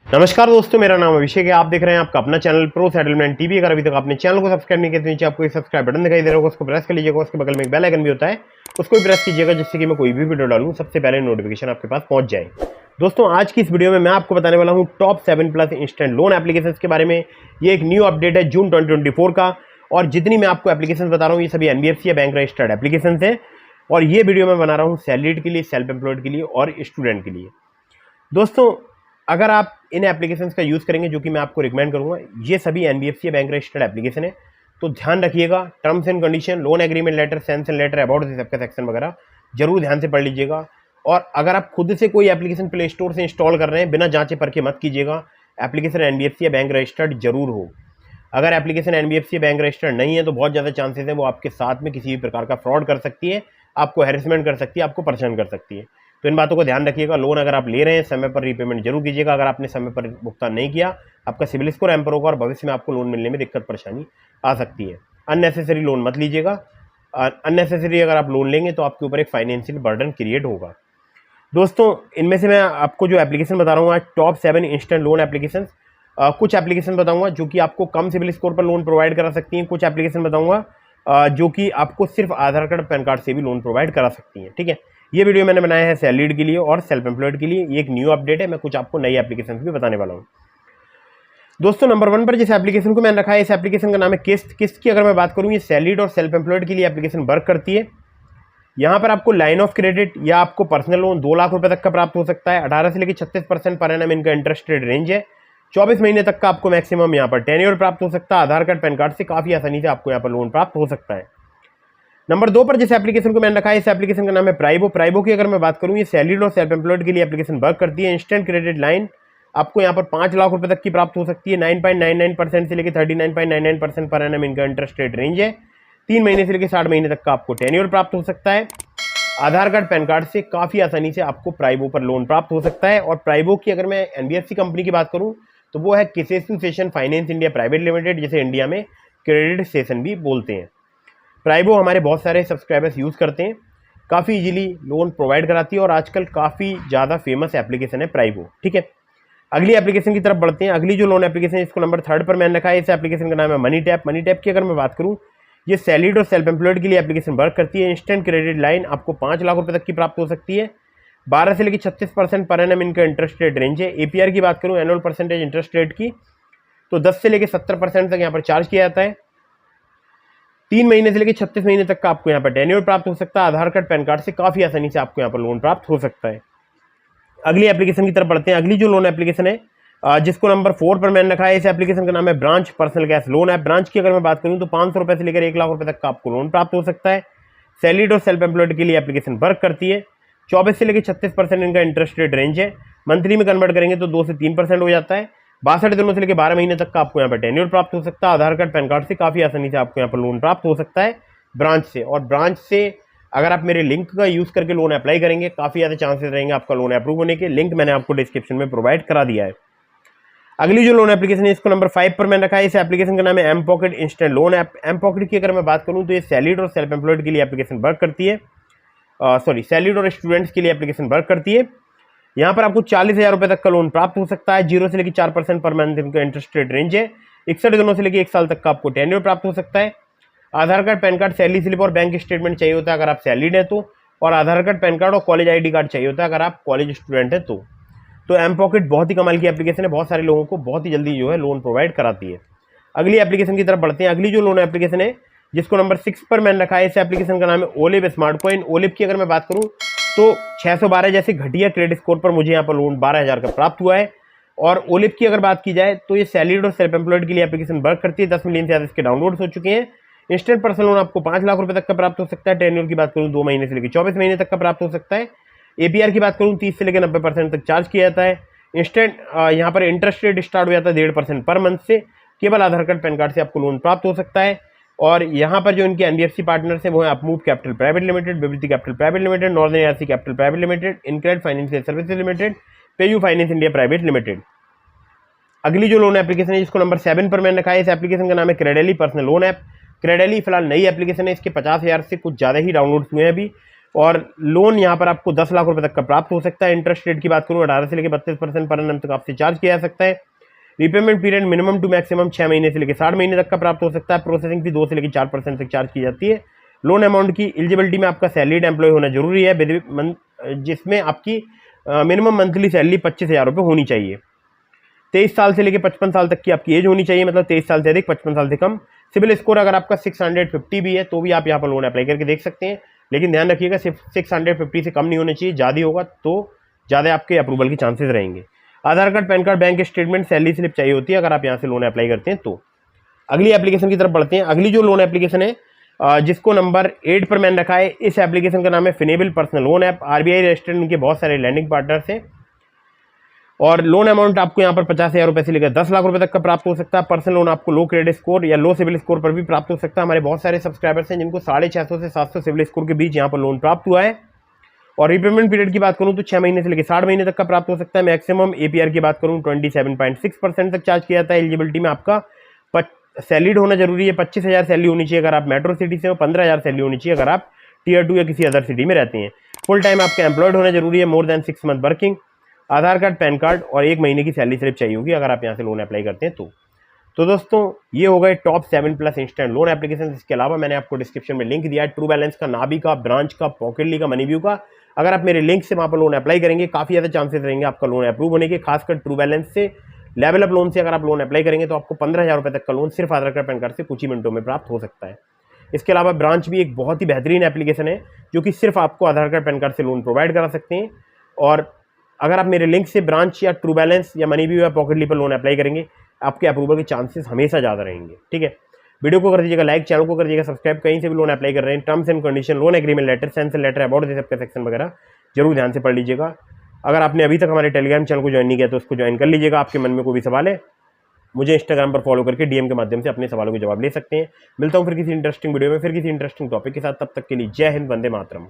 नमस्कार दोस्तों, मेरा नाम अभिषेक है। आप देख रहे हैं आपका अपना चैनल प्रो सेटलमेंट टीवी। अगर अभी तक आपने चैनल को सब्सक्राइब नहीं किया तो नीचे आपको एक सब्सक्राइब बटन दिखाई दे रहा होगा, उसको प्रेस कर लीजिएगा। उसके बगल में एक बेल आइकन भी होता है, उसको भी प्रेस कीजिएगा, जिससे कि मैं कोई भी वीडियो डालूं सबसे पहले नोटिफिकेशन आपके पास पहुंच जाए। दोस्तों, आज की इस वीडियो में मैं आपको बताने वाला हूं टॉप 7+ इंस्टेंट लोन एप्लीकेशन के बारे में। ये एक न्यू अपडेट है जून 2024 का, और जितनी मैं आपको एप्लीकेशन बता रहा हूँ ये सभी एनबीएफसी या बैंक रजिस्टर्ड एप्लीकेशन है। और ये वीडियो मैं बना रहा हूँ सैलरीड के लिए, सेल्फ एम्प्लॉयड के लिए और स्टूडेंट के लिए। दोस्तों, अगर आप इन एप्लीकेशंस का यूज़ करेंगे, जो कि मैं आपको रिकमेंड करूंगा, ये सभी एनबीएफसी बैंक रजिस्टर्ड एप्लीकेशन है, तो ध्यान रखिएगा। Terms and condition, loan agreement letter, sanction letter, about this सबका सेक्शन वगैरह जरूर ध्यान से पढ़ लीजिएगा। और अगर आप खुद से कोई एप्लीकेशन प्ले स्टोर से इंस्टॉल कर रहे हैं, बिना जांचे परखे मत कीजिएगा। एप्लीकेशन एनबीएफसी या बैंक रजिस्टर्ड जरूर हो। अगर एप्लीकेशन एनबीएफसी बैंक रजिस्टर्ड नहीं है तो बहुत ज़्यादा चांसेस है वो आपके साथ में किसी भी प्रकार का फ्रॉड कर सकती है, आपको हैरेसमेंट कर सकती है, आपको परेशान कर सकती है। तो इन बातों को ध्यान रखिएगा। लोन अगर आप ले रहे हैं, समय पर रीपेमेंट जरूर कीजिएगा। अगर आपने समय पर भुगतान नहीं किया, आपका सिविल स्कोर हैम्पर होगा और भविष्य में आपको लोन मिलने में दिक्कत परेशानी आ सकती है। अननेसेसरी लोन मत लीजिएगा। अननेसेसरी अगर आप लोन लेंगे तो आपके ऊपर एक फाइनेंशियल बर्डन क्रिएट होगा। दोस्तों, इनमें से मैं आपको जो एप्लीकेशन बता रहा हूँ आज, टॉप 7 इंस्टेंट लोन एप्लीकेशन। कुछ एप्लीकेशन बताऊंगा जो कि आपको कम सिविल स्कोर पर लोन प्रोवाइड करा सकती हैं। कुछ एप्लीकेशन बताऊंगा जो कि आपको सिर्फ आधार कार्ड, पैन कार्ड से भी लोन प्रोवाइड करा सकती हैं। ठीक है, ये वीडियो मैंने बनाया है सैलरीड के लिए और सेल्फ एम्प्लॉयड के लिए। ये एक न्यू अपडेट है, मैं कुछ आपको नई एप्लीकेशन भी बताने वाला हूँ। दोस्तों, नंबर 1 पर जिस एप्लीकेशन को मैंने रखा है, इस एप्लीकेशन का नाम है किस्त। किस्त की अगर मैं बात करूँ, ये सैलरीड और सेल्फ एम्प्लॉयड के लिए एप्लीकेशन वर्क करती है। यहाँ पर आपको लाइन ऑफ क्रेडिट या आपको पर्सनल लोन 2 लाख रुपए तक का प्राप्त हो सकता है। 18 से लेकर 36% पर एनम इनका इंटरेस्ट रेट रेंज है। 24 महीने तक का आपको मैक्सिमम यहाँ पर टेन्योर प्राप्त हो सकता है। आधार कार्ड, पैन कार्ड से काफी आसानी से आपको यहाँ पर लोन प्राप्त हो सकता है। नंबर 2 पर जिस एप्लीकेशन को मैंने रखा है, इस एप्लीकेशन का नाम है प्राइबो। प्राइबो की अगर मैं बात करूँ, ये सैलरीड और सेल्फ एम्प्लॉयड के लिए एप्लीकेशन वर्क करती है। इंस्टेंट क्रेडिट लाइन आपको यहाँ पर 5 लाख रुपए तक की प्राप्त हो सकती है। 9.99% से लेकर 39.99% पर एनम इनका इंटरेस्ट रेट रेंज है। 3 महीने से लेकर 60 महीने तक का आपको टेन्योर प्राप्त हो सकता है। आधार कार्ड, पैन कार्ड से काफ़ी आसानी से आपको प्राइबो पर लोन प्राप्त हो सकता है। और प्राइबो की अगर मैं एनबीएफसी कंपनी की बात करूं तो वो है Kisetsu Saison finance India private limited, जिसे इंडिया में क्रेडिट सेशन भी बोलते हैं। प्राइबो हमारे बहुत सारे सब्सक्राइबर्स यूज़ करते हैं, काफ़ी इजीली लोन प्रोवाइड कराती है और आजकल काफ़ी ज़्यादा फेमस एप्लीकेशन है प्राइबो। ठीक है, अगली एप्लीकेशन की तरफ बढ़ते हैं। अगली जो लोन एप्लीकेशन है, इसको नंबर 3 पर मैंने रखा है। इस एप्लीकेशन का नाम है मनी टैप। मनी टैप की अगर मैं बात करूँ, ये सैलरीड और सेल्फ एम्प्लॉयड के लिए एप्लीकेशन वर्क करती है। इंस्टेंट क्रेडिट लाइन आपको 5 लाख रुपए तक की प्राप्त हो सकती है। 12 से लेकर 36% पर एनम इनका इंटरेस्ट रेट रेंज है। एपीआर की बात करूं, एनुअल परसेंटेज इंटरेस्ट रेट की, तो 10 से लेकर 70% तक यहाँ पर चार्ज किया जाता है। 3 महीने से लेकर 36 महीने तक का आपको यहाँ पर टेन्योर प्राप्त हो सकता है। आधार कार्ड, पैन कार्ड से काफ़ी आसानी से आपको यहाँ पर लोन प्राप्त हो सकता है। अगली एप्लीकेशन की तरफ बढ़ते हैं। अगली जो लोन एप्लीकेशन है, जिसको नंबर 4 पर मैंने रखा है, इस एप्लीकेशन का नाम है branch personal cash loan app. Branch की अगर मैं बात करूं तो 500 रुपए से लेकर 1 लाख रुपए तक का आपको लोन प्राप्त हो सकता है। सैलरीड और सेल्फ एम्प्लॉयड के लिए एप्लीकेशन वर्क करती है। 24 से लेकर 36% इनका इंटरेस्ट रेट रेंज है। मंथली में कन्वर्ट करेंगे तो 2 से 3% हो जाता है। 62 दिनों से लेकर 12 महीने तक का आपको यहाँ पर टेन्योर प्राप्त हो सकता है। आधार कार्ड, पैन कार्ड से काफ़ी आसानी से आपको यहाँ पर लोन प्राप्त हो सकता है ब्रांच से। और ब्रांच से अगर आप मेरे लिंक का यूज़ करके लोन अप्लाई करेंगे, काफ़ी ज़्यादा चांसेस रहेंगे आपका लोन अप्रूव होने के। लिंक मैंने आपको डिस्क्रिप्शन में प्रोवाइड करा दिया है। अगली जो लोन एप्लीकेशन है, इसको नंबर 5 पर मैंने रखा है। इस एप्लीकेशन का नाम है M pocket instant loan app. M pocket की अगर मैं बात करूं तो ये सैलरीड और सेल्फ एम्प्लॉयड के लिए एप्लीकेशन वर्क करती है। सैलरीड और स्टूडेंट्स के लिए एप्लीकेशन वर्क करती है। यहाँ पर आपको 40,000 रुपये तक का लोन प्राप्त हो सकता है। 0 से लेकर 4% पर मंथ इनका इंटरेस्ट रेट रेंज है। 61 दिनों से लेकर 1 साल तक का आपको टेन्योर प्राप्त हो सकता है। Aadhaar card, PAN card, salary slip और बैंक स्टेटमेंट चाहिए होता है अगर आप सैलरीड है तो। और आधार कार्ड, पैन कार्ड और कॉलेज ID कार्ड चाहिए होता है अगर आप कॉलेज स्टूडेंट है तो एम पॉकेट बहुत ही कमाल की एप्लीकेशन है। बहुत सारे लोगों को बहुत ही जल्दी जो है लोन प्रोवाइड कराती है। अगली एप्लीकेशन की तरफ बढ़ते हैं। अगली जो लोन एप्लीकेशन है, जिसको नंबर 6 पर मैंने रखा है, इस एप्लीकेशन का नाम है ओलिव स्मार्ट कॉइन। ओलिव की अगर मैं बात करूं तो 612 जैसे घटिया क्रेडिट स्कोर पर मुझे यहाँ पर लोन 12,000 का प्राप्त हुआ है। और ओलिव की अगर बात की जाए तो ये सैलरीड और सेल्फ एम्प्लॉयड के लिए एप्लीकेशन वर्क करती है। 10 मिलियन से ज़्यादा इसके डाउनलोड्स हो चुके हैं। इंस्टेंट पर्सनल लोन आपको 5 लाख रुपए तक का प्राप्त हो सकता है। टेन्योर की बात करूँ 2 महीने से लेकर 24 महीने तक का प्राप्त हो सकता है। एपीआर की बात करूँ 30 से लेकर 90% तक चार्ज किया जाता है। इंस्टेंट यहाँ पर इंटरेस्ट रेट स्टार्ट हो जाता है 1.5% पर मंथ से। केवल आधार कार्ड, पैन कार्ड से आपको लोन प्राप्त हो सकता है। और यहाँ पर जो इनके एनबीएफसी पार्टनर्स हैं वो है Upmove capital private limited, Vibhuti capital private limited, northern ARC capital private limited, InCred financial services limited, PayU finance India private limited. अगली जो लोन एप्लीकेशन है, जिसको नंबर 7 पर मैंने रखा है, इस एप्लीकेशन का नाम है क्रेडेली पर्सनल लोन ऐप। क्रेडेली फिलहाल नई एप्लीकेशन है, इसके 50,000 से कुछ ज़्यादा ही डाउनलोड्स हुए हैं अभी। और लोन यहाँ पर आपको 10 लाख रुपए तक का प्राप्त हो सकता है। इंटरेस्ट रेट की बात करूँ 18 से लेकर 32% पर annum तक आपसे चार्ज किया जा सकता है। Repayment period minimum two maximum 6 महीने से लेकर 60 महीने तक का प्राप्त हो सकता है। प्रोसेसिंग फी 2 से लेकर 4% तक चार्ज की जाती है। लोन अमाउंट की एलिजिबिलिटी में आपका सैलरीड एम्प्लॉय होना जरूरी है, जिसमें आपकी मिनिमम मंथली सैलरी 25,000 रुपये होनी चाहिए। 23 साल से लेकर 55 साल तक की आपकी एज होनी चाहिए, मतलब 23 साल से अधिक 55 साल से कम। सिविल स्कोर अगर आपका 650 भी है तो भी आप यहाँ पर लोन अप्लाई करके देख सकते हैं, लेकिन ध्यान रखिएगा सिर्फ 650 से कम नहीं होना चाहिए, ज़्यादा होगा तो ज़्यादा आपके अप्रूवल के चांसेस रहेंगे। Aadhaar card, PAN card, bank statement, salary slip चाहिए होती है अगर आप यहाँ से लोन अप्लाई करते हैं तो। अगली एप्लीकेशन की तरफ बढ़ते हैं। अगली जो लोन एप्लीकेशन है जिसको नंबर 8 पर मैंने रखा है, इस एप्लीकेशन का नाम है Finnable personal loan app. RBI registered इनके बहुत सारे लैंडिंग पार्टनर्स हैं और लोन अमाउंट आपको यहाँ पर 50,000 रुपये से लेकर 10 लाख रुपए तक का प्राप्त हो सकता है। पर्सनल लोन आपको लो क्रेडिट स्कोर या लो सिविल स्कोर पर भी प्राप्त हो सकता है। हमारे बहुत सारे सब्सक्राइबर्स हैं जिनको 650 से 700 सिविल स्कोर के बीच यहाँ पर लोन प्राप्त हुआ है। और रिपेमेंट पीरियड की बात करूँ तो 6 महीने से लेकर 60 महीने तक का प्राप्त हो सकता है। मैक्सिमम एपीआर की बात करूँ 27.6% तक चार्ज किया जाता है। एलिजिबिलिटी में आपका सैलरीड होना जरूरी है, 25,000 सैलरी होनी चाहिए अगर आप मेट्रो सिटी से हो, 15,000 सैलरी होनी चाहिए अगर आप टीयर 2 या किसी अदर सिटी में रहते हैं। फुल टाइम आपका एम्प्लॉयड होना जरूरी है, मोर देन 6 मंथ वर्किंग। आधार कार्ड, पैन कार्ड और 1 महीने की सैलरी स्लिप चाहिए होगी अगर आप यहाँ से लोन अप्लाई करते हैं तो दोस्तों ये हो गए टॉप 7+ इंस्टेंट लोन एप्लीकेशन। इसके अलावा मैंने आपको डिस्क्रिप्शन में लिंक दिया है ट्रू बैलेंस का, नाबी का, ब्रांच का, पॉकेटली का, मनीव्यू का। अगर आप मेरे लिंक से वहाँ पर लोन अप्लाई करेंगे काफ़ी ज़्यादा चांसेस रहेंगे आपका लोन अप्रूव होने के। खासकर ट्रू बैलेंस से, लेवल अप लोन से अगर आप लोन अप्लाई करेंगे तो आपको 15,000 रुपये तक का लोन सिर्फ आधार कार्ड, पैन कार्ड से कुछ ही मिनटों में प्राप्त हो सकता है। इसके अलावा ब्रांच भी एक बहुत ही बेहतरीन एप्लीकेशन है जो कि सिर्फ आपको आधार कार्ड, पैन कार्ड से लोन प्रोवाइड करा सकते हैं। और अगर आप मेरे लिंक से ब्रांच या ट्रू बैलेंस या मनीव्यू या पॉकेटली पर लोन अप्लाई करेंगे आपके अप्रूवल के चांसेस हमेशा ज़्यादा रहेंगे। ठीक है, वीडियो को कर दीजिएगा लाइक, चैनल को कर दीजिएगा सब्सक्राइब। कहीं से भी लोन अप्लाई कर रहे हैं, terms and condition, loan agreement letter, sanction letter, about this सबका सेक्शन वगैरह जरूर ध्यान से पढ़ लीजिएगा। अगर आपने अभी तक हमारे टेलीग्राम चैनल को ज्वाइन नहीं किया तो उसको ज्वाइन कर लीजिएगा। आपके मन में कोई भी सवाल है मुझे इंस्टाग्राम पर फॉलो करके डीएम के माध्यम से अपने सवालों के जवाब ले सकते हैं। मिलता हूं फिर किसी इंटरेस्टिंग वीडियो में, फिर किसी इंटरेस्टिंग टॉपिक के साथ। तब तक के लिए जय हिंद, वंदे मातरम।